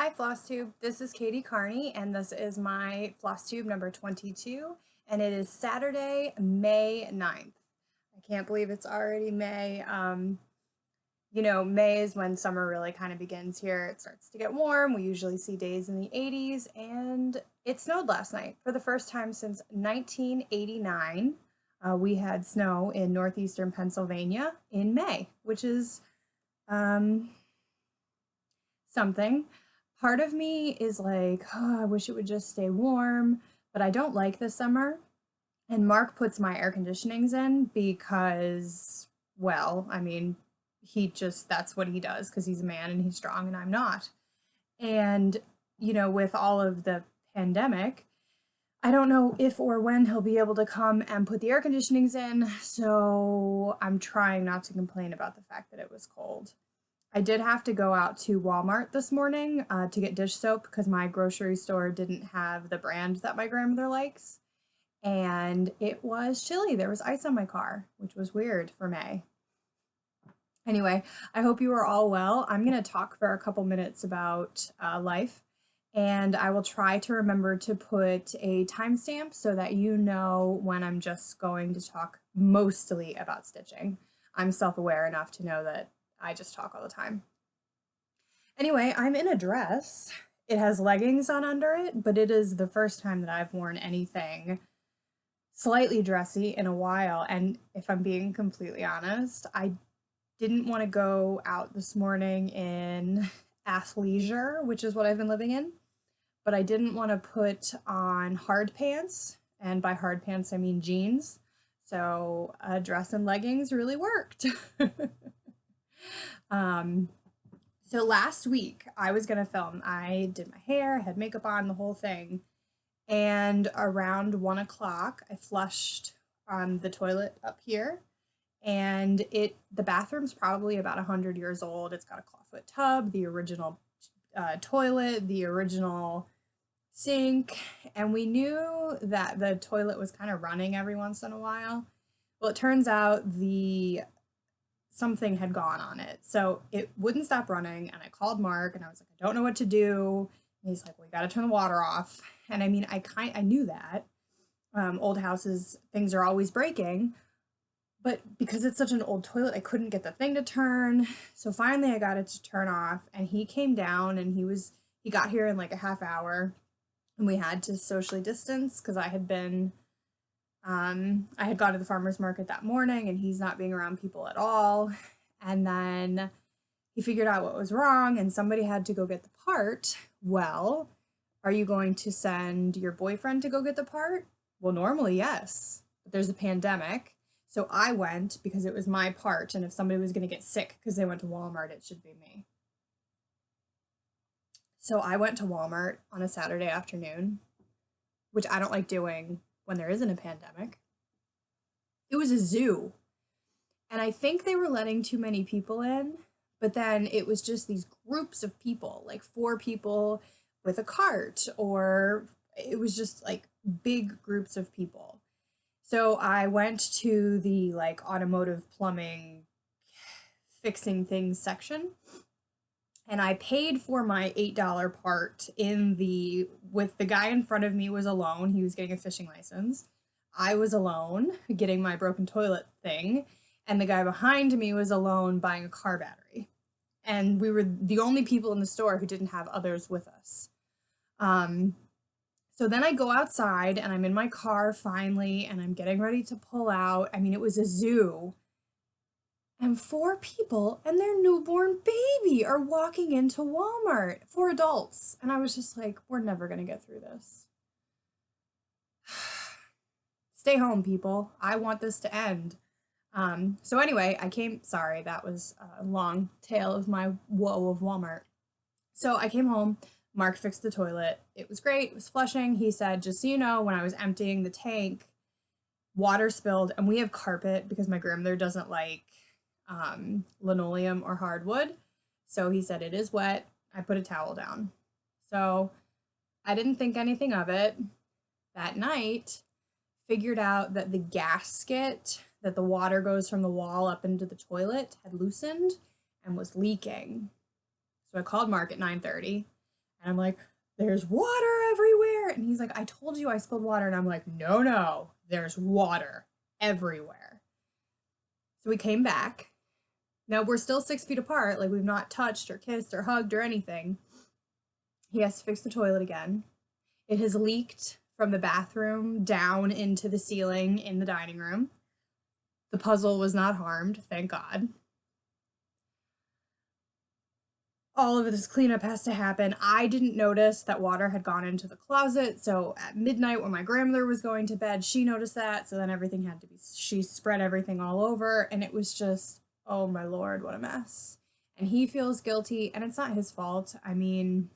Hi Flosstube, this is Katie Carney and this is my Flosstube number 22 and it is Saturday, May 9th. I can't believe it's already May. May is when summer really kind of begins here. It starts to get warm. We usually see days in the 80s and it snowed last night for the first time since 1989. We had snow in northeastern Pennsylvania in May, which is something. Part of me is like, oh, I wish it would just stay warm, but I don't like this summer. And Mark puts my air conditionings in because, well, I mean, that's what he does because he's a man and he's strong and I'm not. And, with all of the pandemic, I don't know if or when he'll be able to come and put the air conditionings in. So I'm trying not to complain about the fact that it was cold. I did have to go out to Walmart this morning to get dish soap because my grocery store didn't have the brand that my grandmother likes. And it was chilly. There was ice on my car, which was weird for May. Anyway, I hope you are all well. I'm going to talk for a couple minutes about life, and I will try to remember to put a timestamp so that you know when I'm just going to talk mostly about stitching. I'm self-aware enough to know that I just talk all the time. Anyway, I'm in a dress. It has leggings on under it, but it is the first time that I've worn anything slightly dressy in a while. And if I'm being completely honest, I didn't want to go out this morning in athleisure, which is what I've been living in, but I didn't want to put on hard pants. And by hard pants, I mean jeans. So a dress and leggings really worked. So last week I was gonna film. I did my hair, had makeup on, the whole thing. And around 1 o'clock, I flushed the toilet up here. And the bathroom's probably about 100 years old. It's got a clawfoot tub, the original toilet, the original sink. And we knew that the toilet was kind of running every once in a while. Well, it turns out something had gone on it. So it wouldn't stop running. And I called Mark and I was like, I don't know what to do. And he's like, well, you got to turn the water off. And I mean, I knew that. Old houses, things are always breaking. But because it's such an old toilet, I couldn't get the thing to turn. So finally I got it to turn off and he came down and he got here in like a half hour and we had to socially distance because I had gone to the farmer's market that morning and he's not being around people at all. And then he figured out what was wrong and somebody had to go get the part. Well, are you going to send your boyfriend to go get the part? Well, normally, yes, but there's a pandemic. So I went because it was my part. And if somebody was going to get sick because they went to Walmart, it should be me. So I went to Walmart on a Saturday afternoon, which I don't like doing when there isn't a pandemic. It was a zoo. And I think they were letting too many people in, but then it was just these groups of people, like 4 people with a cart, or it was just like big groups of people. So I went to the like automotive plumbing fixing things section and I paid for my $8 part with the guy in front of me was alone. He was getting a fishing license. I was alone getting my broken toilet thing. And the guy behind me was alone buying a car battery. And we were the only people in the store who didn't have others with us. So then I go outside and I'm in my car finally and I'm getting ready to pull out. I mean, it was a zoo. And 4 people and their newborn baby are walking into Walmart, 4 adults. And I was just like, we're never going to get through this. Stay home, people. I want this to end. So anyway, sorry, that was a long tale of my woe of Walmart. So I came home. Mark fixed the toilet. It was great. It was flushing. He said, just so you know, when I was emptying the tank, water spilled, and we have carpet because my grandmother doesn't like linoleum or hardwood. So he said, it is wet. I put a towel down. So I didn't think anything of it. That night, figured out that the gasket that the water goes from the wall up into the toilet had loosened and was leaking. So I called Mark at 9:30. And I'm like, there's water everywhere. And he's like, I told you I spilled water. And I'm like, no, there's water everywhere. So we came back. Now we're still 6 feet apart. Like, we've not touched or kissed or hugged or anything. He has to fix the toilet again. It has leaked from the bathroom down into the ceiling in the dining room. The puzzle was not harmed, thank God. All of this cleanup has to happen. I didn't notice that water had gone into the closet, so at midnight when my grandmother was going to bed, she noticed that, so then everything had to be, she spread everything all over, and it was just, oh my Lord, what a mess. And he feels guilty, and it's not his fault. I mean,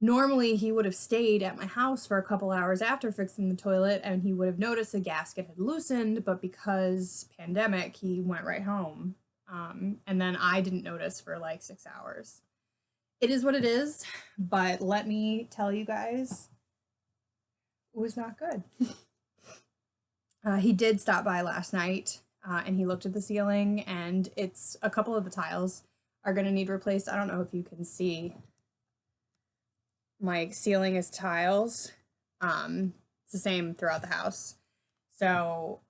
normally he would have stayed at my house for a couple hours after fixing the toilet, and he would have noticed the gasket had loosened, but because pandemic, he went right home. And then I didn't notice for like 6 hours. It is what it is, but let me tell you guys, it was not good. He did stop by last night, and he looked at the ceiling, and it's a couple of the tiles are going to need replaced. I don't know if you can see. My ceiling is tiles. It's the same throughout the house. So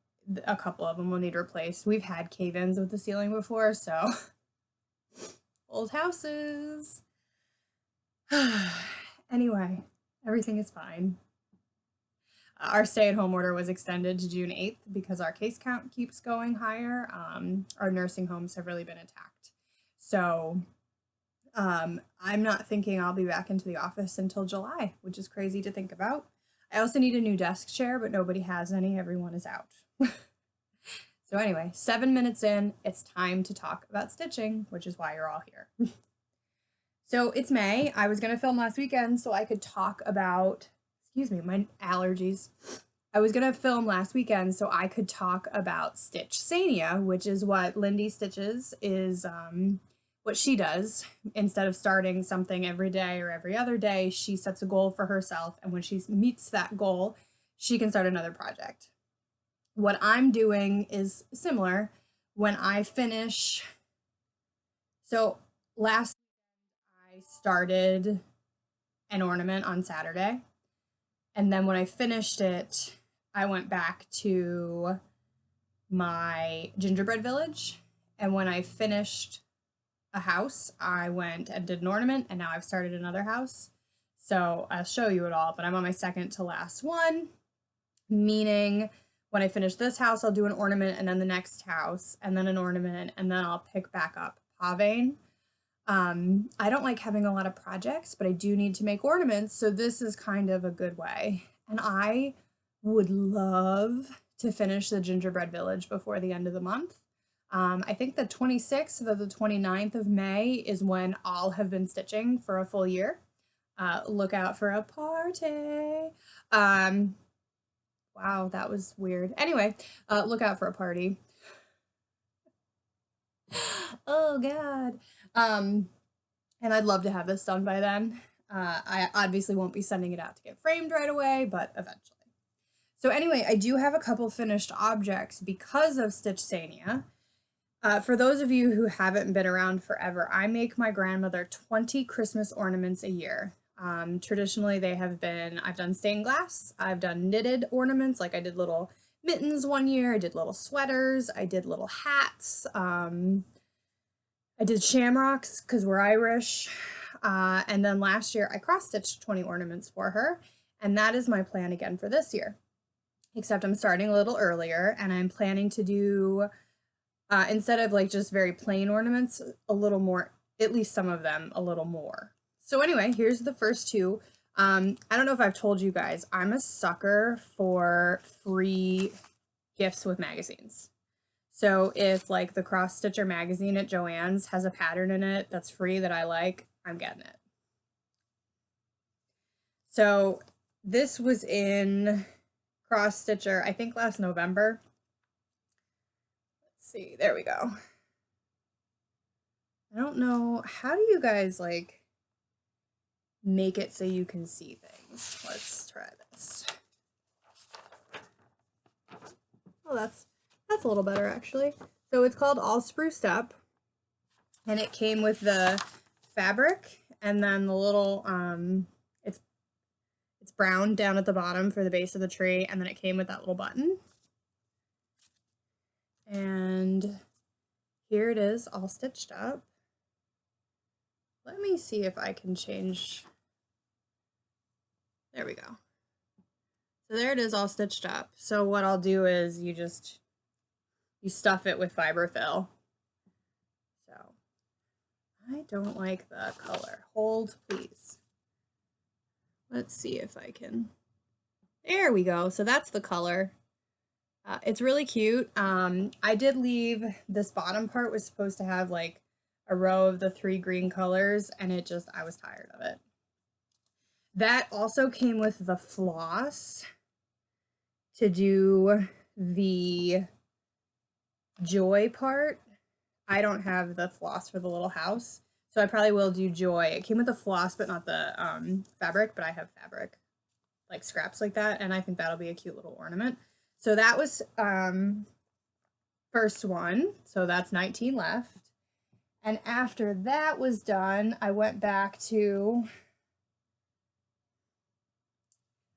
a couple of them will need replaced. We've had cave-ins with the ceiling before, so old houses. Anyway, everything is fine. Our stay-at-home order was extended to June 8th because our case count keeps going higher. Our nursing homes have really been attacked. So I'm not thinking I'll be back into the office until July, which is crazy to think about. I also need a new desk chair, but nobody has any. Everyone is out. So anyway, 7 minutes in, it's time to talk about stitching, which is why you're all here. So it's May. I was going to film last weekend so I could talk about, excuse me, my allergies. I was going to film last weekend so I could talk about StitchSania, which is what Lindy stitches, is what she does. Instead of starting something every day or every other day, she sets a goal for herself, and when she meets that goal, she can start another project. What I'm doing is similar. When I finish, so last weekend I started an ornament on Saturday, and then when I finished it, I went back to my gingerbread village, and when I finished a house, I went and did an ornament, and now I've started another house. So I'll show you it all, but I'm on my second to last one, meaning when I finish this house, I'll do an ornament, and then the next house, and then an ornament, and then I'll pick back up pavane. I don't like having a lot of projects, but I do need to make ornaments, so this is kind of a good way. And I would love to finish the gingerbread village before the end of the month. I think the 26th or the 29th of May is when I'll have been stitching for a full year. Look out for a party. Wow, that was weird. Anyway, look out for a party. Oh, God. And I'd love to have this done by then. I obviously won't be sending it out to get framed right away, but eventually. So anyway, I do have a couple finished objects because of StitchSania. For those of you who haven't been around forever, I make my grandmother 20 Christmas ornaments a year. Traditionally, they have been, I've done stained glass, I've done knitted ornaments, like I did little mittens one year, I did little sweaters, I did little hats, I did shamrocks because we're Irish, and then last year I cross-stitched 20 ornaments for her, and that is my plan again for this year. Except I'm starting a little earlier, and I'm planning to do, instead of like just very plain ornaments, a little more, at least some of them, a little more. So anyway, here's the first two. I don't know if I've told you guys, I'm a sucker for free gifts with magazines. So if like the Cross Stitcher magazine at Joann's has a pattern in it that's free that I like, I'm getting it. So this was in Cross Stitcher, I think last November. Let's see, there we go. I don't know, how do you guys like make it so you can see things? Let's try this. Oh, that's a little better actually. So it's called All Spruced Up, and it came with the fabric, and then the little, it's brown down at the bottom for the base of the tree, and then it came with that little button. And here it is all stitched up. Let me see if I can change. There we go. So there it is all stitched up. So what I'll do is you stuff it with fiberfill. So I don't like the color. Hold, please. Let's see if I can. There we go. So that's the color. It's really cute. I did leave this bottom part was supposed to have like a row of the 3 green colors, and I was tired of it. That also came with the floss to do the joy part. I don't have the floss for the little house, so I probably will do joy. It came with the floss, but not the fabric, but I have fabric, like scraps like that, and I think that'll be a cute little ornament. So that was first one, so that's 19 left. And after that was done, I went back to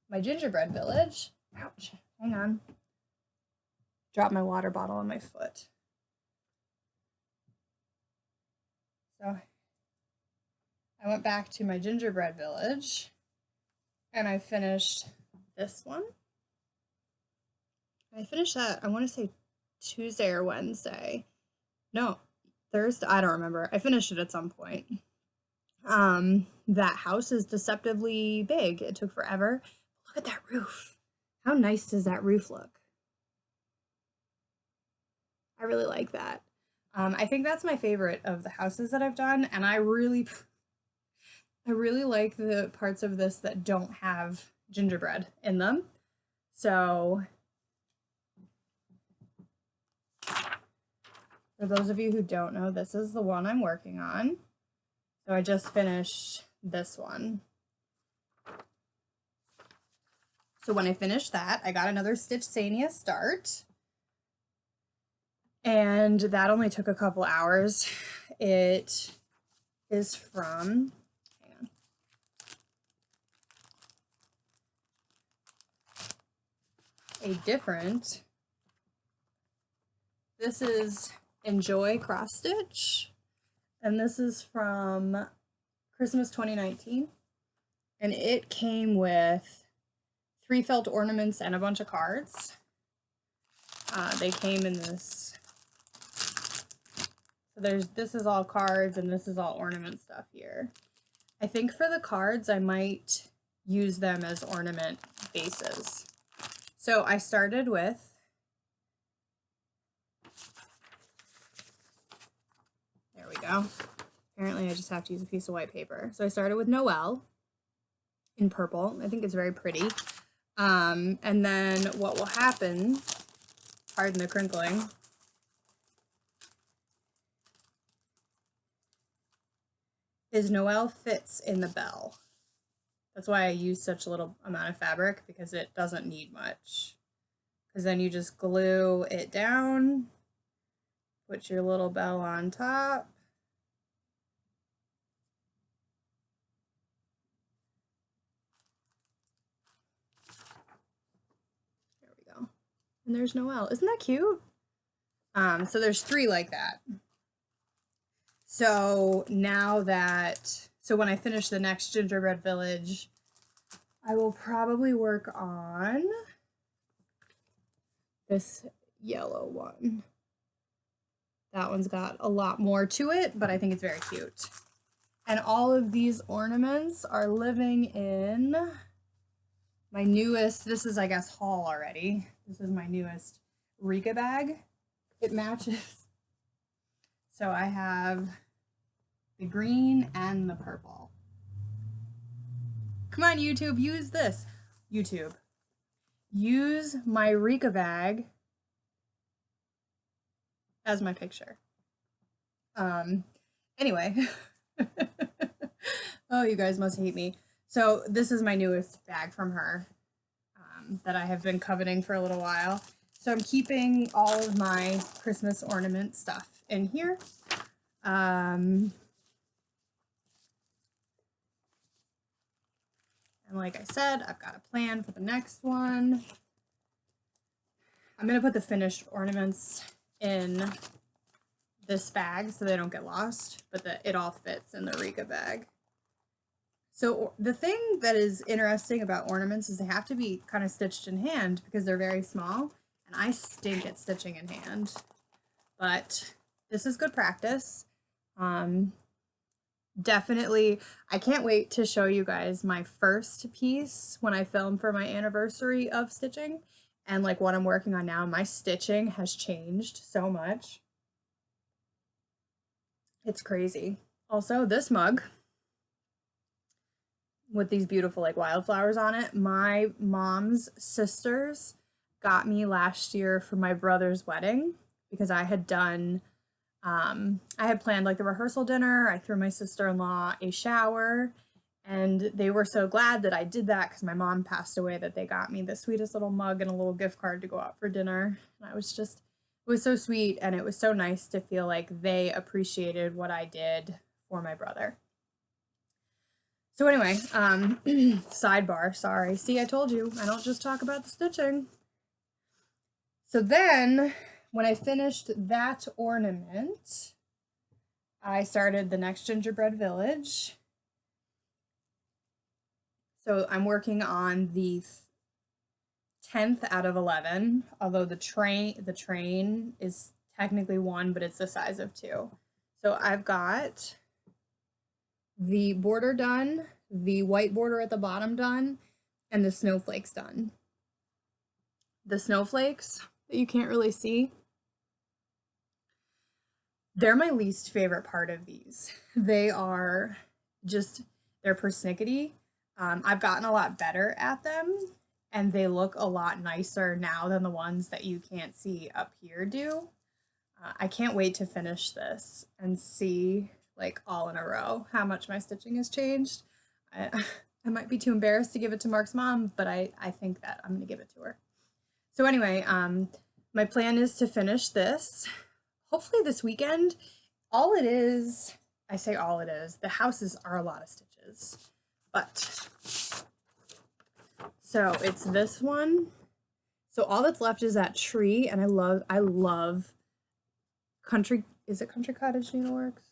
my gingerbread village. Ouch, hang on. Dropped my water bottle on my foot. So I went back to my gingerbread village and I finished this one. I finished that, I want to say Tuesday or Wednesday. No, Thursday, I don't remember. I finished it at some point. That house is deceptively big. It took forever. Look at that roof. How nice does that roof look? I really like that. I think that's my favorite of the houses that I've done, and I really like the parts of this that don't have gingerbread in them. So for those of you who don't know, this is the one I'm working on. So I just finished this one. So when I finished that, I got another StitchSania start. And that only took a couple hours. It is from, hang on. A different, this is Enjoy Cross Stitch. And this is from Christmas 2019. And it came with 3 felt ornaments and a bunch of cards. They came in this. So this is all cards and this is all ornament stuff here. I think for the cards, I might use them as ornament bases. So I started with there we go. Apparently I just have to use a piece of white paper. So I started with Noel in purple. I think it's very pretty. And then what will happen, pardon the crinkling, is Noel fits in the bell. That's why I use such a little amount of fabric, because it doesn't need much. Because then you just glue it down, put your little bell on top. There we go. And there's Noel. Isn't that cute? So there's 3 like that. So now that, so when I finish the next gingerbread village, I will probably work on this yellow one. That one's got a lot more to it, but I think it's very cute. And all of these ornaments are living in my newest, this is, I guess, haul already. This is my newest Rika bag. It matches. So I have the green and the purple. Come on, YouTube, use this. YouTube, use my Rika bag as my picture. Anyway. Oh, you guys must hate me. So this is my newest bag from her that I have been coveting for a little while. So I'm keeping all of my Christmas ornament stuff in here. And like I said, I've got a plan for the next one. I'm going to put the finished ornaments in this bag so they don't get lost, but it all fits in the Rika bag. So the thing that is interesting about ornaments is they have to be kind of stitched in hand because they're very small, and I stink at stitching in hand, but this is good practice. Definitely, I can't wait to show you guys my first piece when I film for my anniversary of stitching, and like what I'm working on now. My stitching has changed so much. It's crazy. Also, this mug with these beautiful like wildflowers on it, my mom's sisters got me last year for my brother's wedding because I had done I had planned like the rehearsal dinner. I threw my sister-in-law a shower, and they were so glad that I did that because my mom passed away that they got me the sweetest little mug and a little gift card to go out for dinner. And it was so sweet, and it was so nice to feel like they appreciated what I did for my brother. So anyway, sidebar, sorry. See, I told you, I don't just talk about the stitching. So then, when I finished that ornament, I started the next gingerbread village. So I'm working on the 10th out of 11, although the train is technically 1, but it's the size of 2. So I've got the border done, the white border at the bottom done, and the snowflakes done. The snowflakes that you can't really see, they're my least favorite part of these. They're persnickety. I've gotten a lot better at them, and they look a lot nicer now than the ones that you can't see up here do. I can't wait to finish this and see, like, all in a row how much my stitching has changed. I might be too embarrassed to give it to Mark's mom, but I think that I'm gonna give it to her. So anyway, my plan is to finish this hopefully this weekend. All it is, I say all it is, the houses are a lot of stitches, but so it's this one. So all that's left is that tree, and I love Country Cottage Needleworks?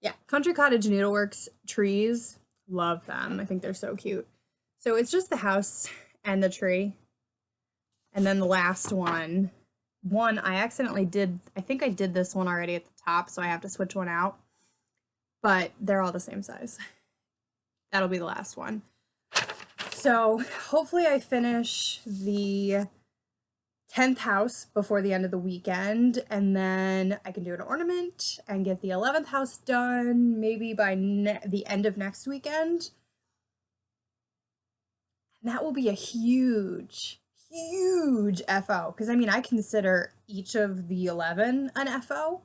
Yeah, Country Cottage Needleworks trees. Love them. I think they're so cute. So it's just the house and the tree. And then the last one I accidentally did, I think I did this one already at the top, so I have to switch one out. But they're all the same size. That'll be the last one. So hopefully I finish the 10th house before the end of the weekend, and then I can do an ornament and get the 11th house done maybe by the end of next weekend. And that will be a huge FO, because I mean, I consider each of the 11 an FO,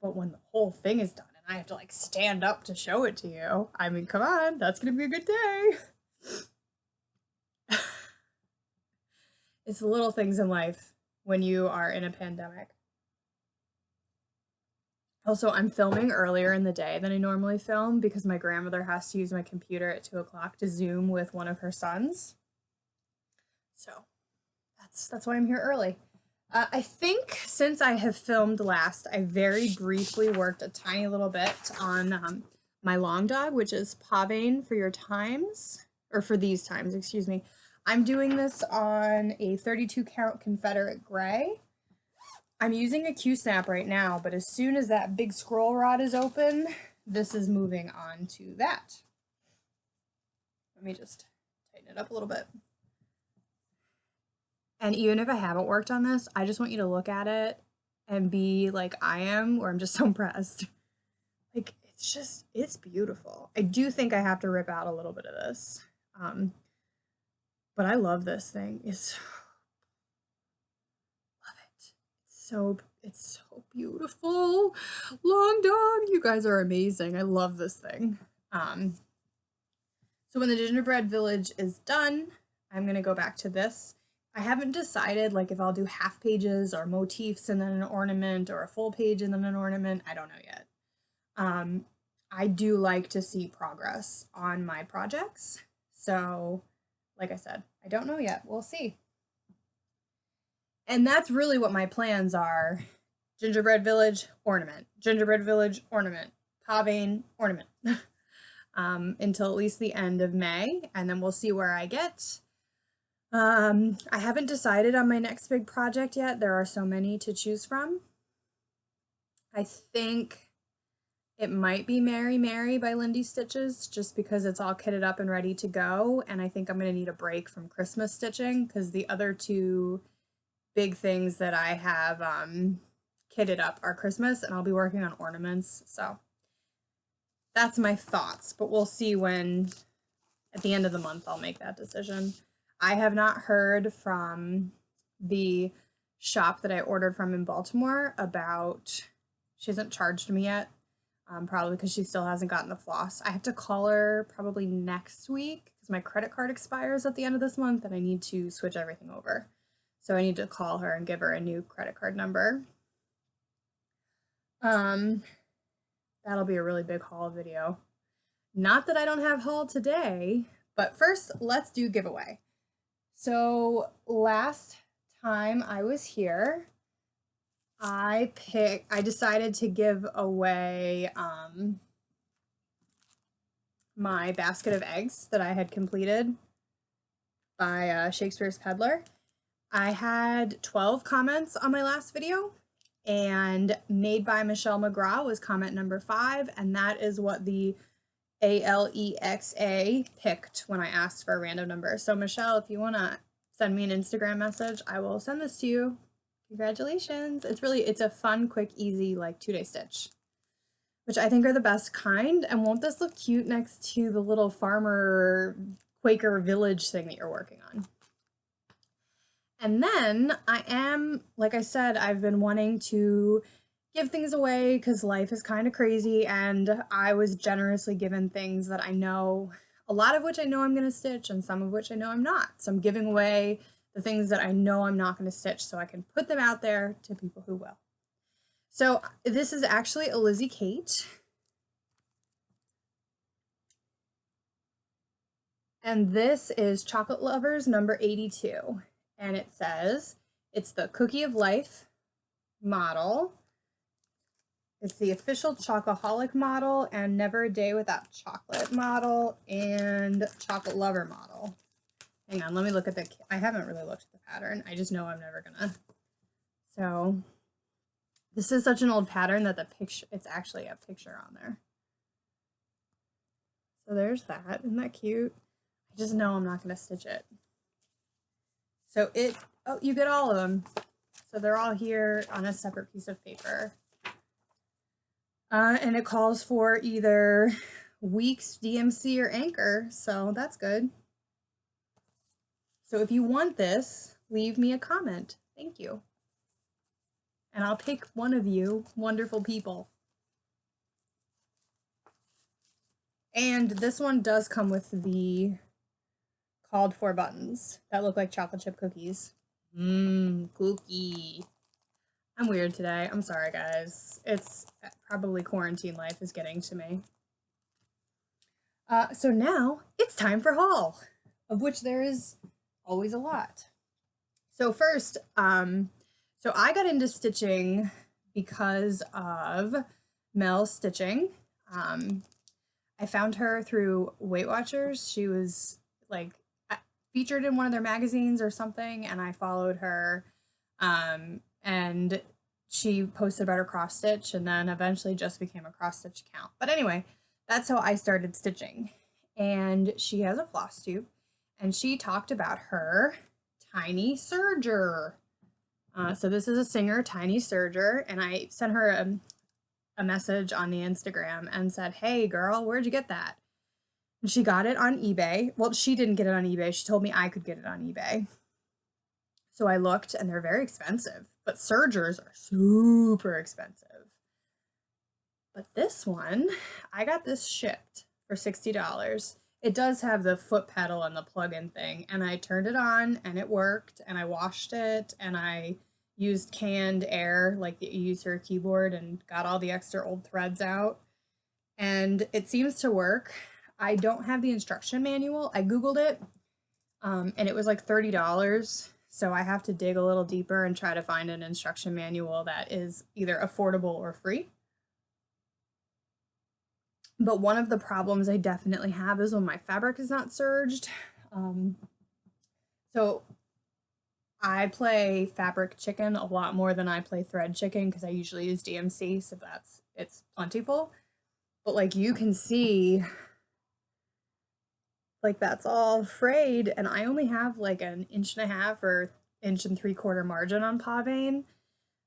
but when the whole thing is done and I have to like stand up to show it to you, I mean, come on, that's gonna be a good day. It's the little things in life when you are in a pandemic. Also, I'm filming earlier in the day than I normally film because my grandmother has to use my computer at 2 o'clock to Zoom with one of her sons. So that's why I'm here early. I think since I have filmed last, I very briefly worked a tiny little bit on my long dog, which is Pavane for your times, or for these times, excuse me. I'm doing this on a 32 count Confederate gray. I'm using a Q-snap right now, but as soon as that big scroll rod is open, this is moving on to that. Let me just tighten it up a little bit. And even if I haven't worked on this, I just want you to look at it and be like I am, where I'm just so impressed. Like, it's beautiful. I do think I have to rip out a little bit of this. But I love this thing. Love it. It's so beautiful. Long dog, you guys are amazing. I love this thing. So when the gingerbread village is done, I'm gonna go back to this. I haven't decided like if I'll do half pages or motifs and then an ornament, or a full page and then an ornament. I don't know yet. I do like to see progress on my projects. So, like I said, I don't know yet. We'll see. And that's really what my plans are. Gingerbread Village, ornament. Gingerbread Village, ornament. Pavane, ornament. Until at least the end of May, and then we'll see where I get. I haven't decided on my next big project yet. There are so many to choose from. I think it might be Mary Mary by Lindy Stitches, just because it's all kitted up and ready to go, and I think I'm going to need a break from Christmas stitching, because the other two big things that I have kitted up are Christmas, and I'll be working on ornaments, so that's my thoughts, but we'll see when, at the end of the month, I'll make that decision. I have not heard from the shop that I ordered from in Baltimore about, she hasn't charged me yet, probably because she still hasn't gotten the floss. I have to call her probably next week because my credit card expires at the end of this month and I need to switch everything over. So I need to call her and give her a new credit card number. That'll be a really big haul video. Not that I don't have haul today, but first let's do giveaway. So last time I was here, I decided to give away my basket of eggs that I had completed by Shakespeare's Peddler. I had 12 comments on my last video, and Made by Michelle McGraw was comment number 5, and that is what the ALEXA picked when I asked for a random number. So Michelle, if you want to send me an Instagram message, I will send this to you. Congratulations. It's a fun, quick, easy, like 2-day stitch, which I think are the best kind. And won't this look cute next to the little farmer Quaker village thing that you're working on? And then like I said, I've been wanting to give things away because life is kind of crazy, and I was generously given things that I know, a lot of which I know I'm going to stitch and some of which I know I'm not. So I'm giving away the things that I know I'm not going to stitch so I can put them out there to people who will. So this is actually a Lizzie Kate. And this is Chocolate Lovers number 82. And it says, it's the Cookie of Life model. It's the official Chocoholic model and Never a Day Without Chocolate model and Chocolate Lover model. Hang on, let me look at I haven't really looked at the pattern. I just know I'm never gonna. So this is such an old pattern that it's actually a picture on there. So there's that. Isn't that cute? I just know I'm not gonna stitch it. So you get all of them. So they're all here on a separate piece of paper. And it calls for either Weeks, DMC, or Anchor, so that's good. So if you want this, leave me a comment. Thank you. And I'll pick one of you wonderful people. And this one does come with the called for buttons that look like chocolate chip cookies. Cookie. I'm weird today. I'm sorry, guys. It's probably quarantine life is getting to me. So now it's time for haul, of which there is always a lot. So first, so I got into stitching because of Mel Stitching. I found her through Weight Watchers. She was like featured in one of their magazines or something, and I followed her. And she posted about her cross stitch, and then eventually just became a cross stitch account. But anyway, that's how I started stitching. And she has a floss tube, and she talked about her tiny serger. So this is a Singer tiny serger, and I sent her a message on the Instagram and said, hey girl, where'd you get that? And she got it on eBay. Well, she didn't get it on eBay. She told me I could get it on eBay. So I looked, and they're very expensive, but sergers are super expensive. But this one, I got this shipped for $60. It does have the foot pedal and the plug-in thing, and I turned it on, and it worked, and I washed it, and I used canned air like you use for a keyboard and got all the extra old threads out. and it seems to work. I don't have the instruction manual. I Googled it, and it was like $30. So I have to dig a little deeper and try to find an instruction manual that is either affordable or free. But one of the problems I definitely have is when my fabric is not serged. So I play fabric chicken a lot more than I play thread chicken because I usually use DMC, so it's plentiful. But like you can see, like that's all frayed, and I only have like an 1.5 or 1.75 margin on pavane.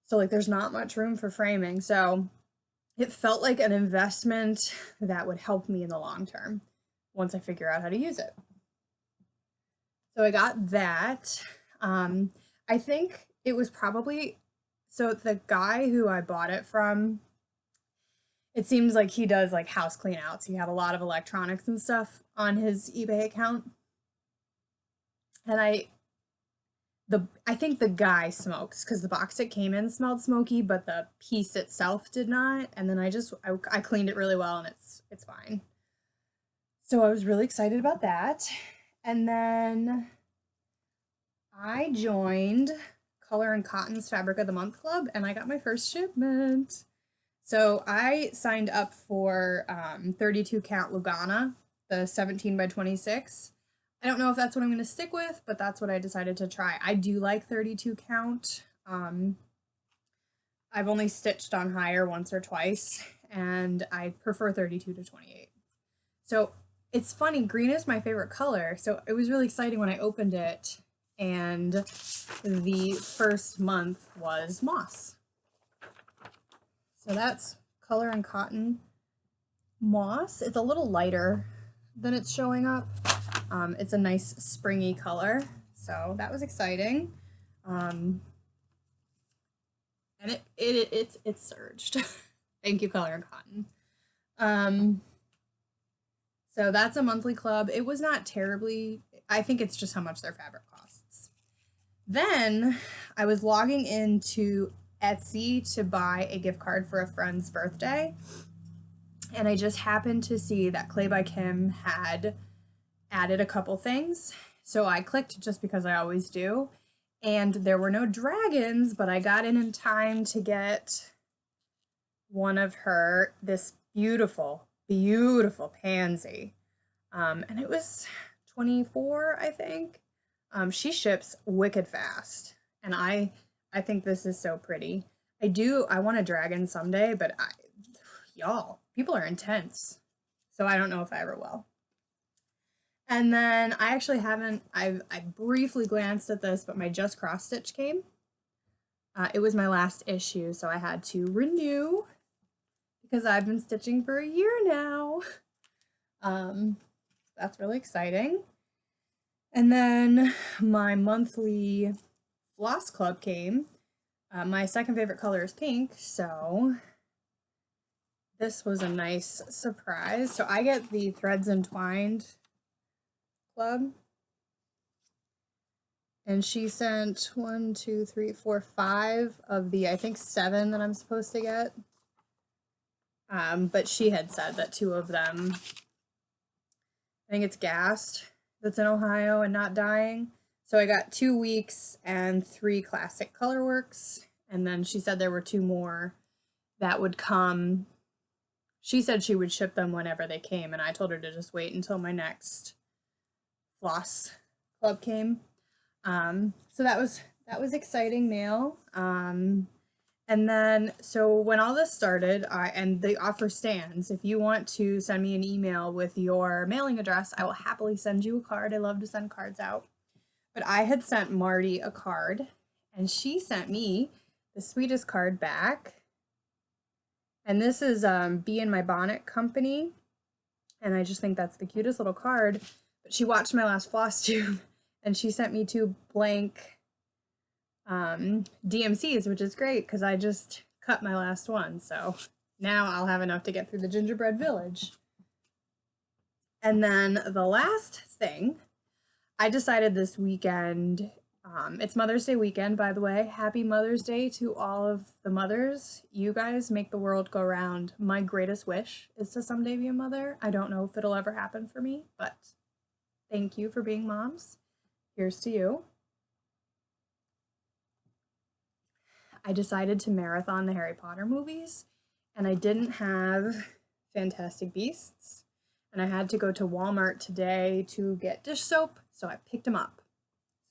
So like there's not much room for framing. So it felt like an investment that would help me in the long term once I figure out how to use it. So I got that. I think it was probably, so the guy who I bought it from, it seems like he does like house clean outs. He had a lot of electronics and stuff on his eBay account. And I think the guy smokes because the box it came in smelled smoky, but the piece itself did not. And then I cleaned it really well and it's fine. So I was really excited about that. And then I joined Color and Cotton's Fabric of the Month Club and I got my first shipment. So I signed up for 32 count Lugana, the 17 by 26. I don't know if that's what I'm going to stick with, but that's what I decided to try. I do like 32 count. I've only stitched on higher once or twice, and I prefer 32 to 28. So it's funny, green is my favorite color, so it was really exciting when I opened it, and the first month was moss. So that's Color and Cotton Moss. It's a little lighter than it's showing up. It's a nice springy color, so that was exciting. And it's surged. Thank you, Color and Cotton. So that's a monthly club. It was not terribly, I think it's just how much their fabric costs. Then I was logging into Etsy to buy a gift card for a friend's birthday, and I just happened to see that Clay by Kim had added a couple things, so I clicked just because I always do, and there were no dragons, but I got in time to get one of her, this beautiful pansy, and it was $24, I think. She ships wicked fast, and I think this is so pretty. I want a dragon someday, but y'all, people are intense. So I don't know if I ever will. And then I actually haven't, I briefly glanced at this, but my Just Cross Stitch came. It was my last issue, so I had to renew because I've been stitching for a year now. That's really exciting. And then my monthly Floss Club came. My second favorite color is pink, so this was a nice surprise. So I get the Threads Entwined Club, and she sent 1, 2, 3, 4, 5 of the, I think 7 that I'm supposed to get. But she had said that 2 of them, I think it's gassed, that's in Ohio and not dying. So I got 2 weeks and 3 classic colorworks, and then she said there were 2 more that would come. She said she would ship them whenever they came, and I told her to just wait until my next Floss Club came. So that was exciting mail. And then, so when all this started, and the offer stands, if you want to send me an email with your mailing address, I will happily send you a card. I love to send cards out. But I had sent Marty a card, and she sent me the sweetest card back. And this is Bee in My Bonnet Company, and I just think that's the cutest little card. But she watched my last Flosstube, and she sent me 2 blank DMCs, which is great because I just cut my last one. So now I'll have enough to get through the Gingerbread Village. And then the last thing, I decided this weekend It's Mother's Day weekend, by the way. Happy Mother's Day to all of the mothers. You guys make the world go round. My greatest wish is to someday be a mother. I don't know if it'll ever happen for me, but thank you for being moms. Here's to you. I decided to marathon the Harry Potter movies, and I didn't have Fantastic Beasts, and I had to go to Walmart today to get dish soap, so I picked them up.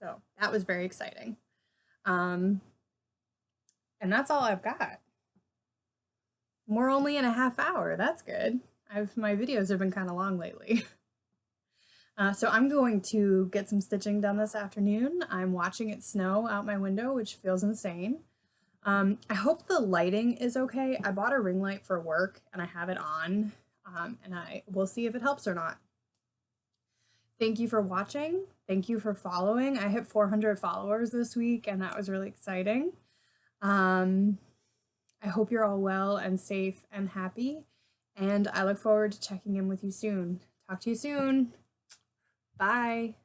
So that was very exciting. And that's all I've got. We're only in a half hour. That's good. My videos have been kind of long lately. So I'm going to get some stitching done this afternoon. I'm watching it snow out my window, which feels insane. I hope the lighting is okay. I bought a ring light for work and I have it on, and we'll see if it helps or not. Thank you for watching. Thank you for following. I hit 400 followers this week, and that was really exciting. I hope you're all well and safe and happy, and I look forward to checking in with you soon. Talk to you soon. Bye.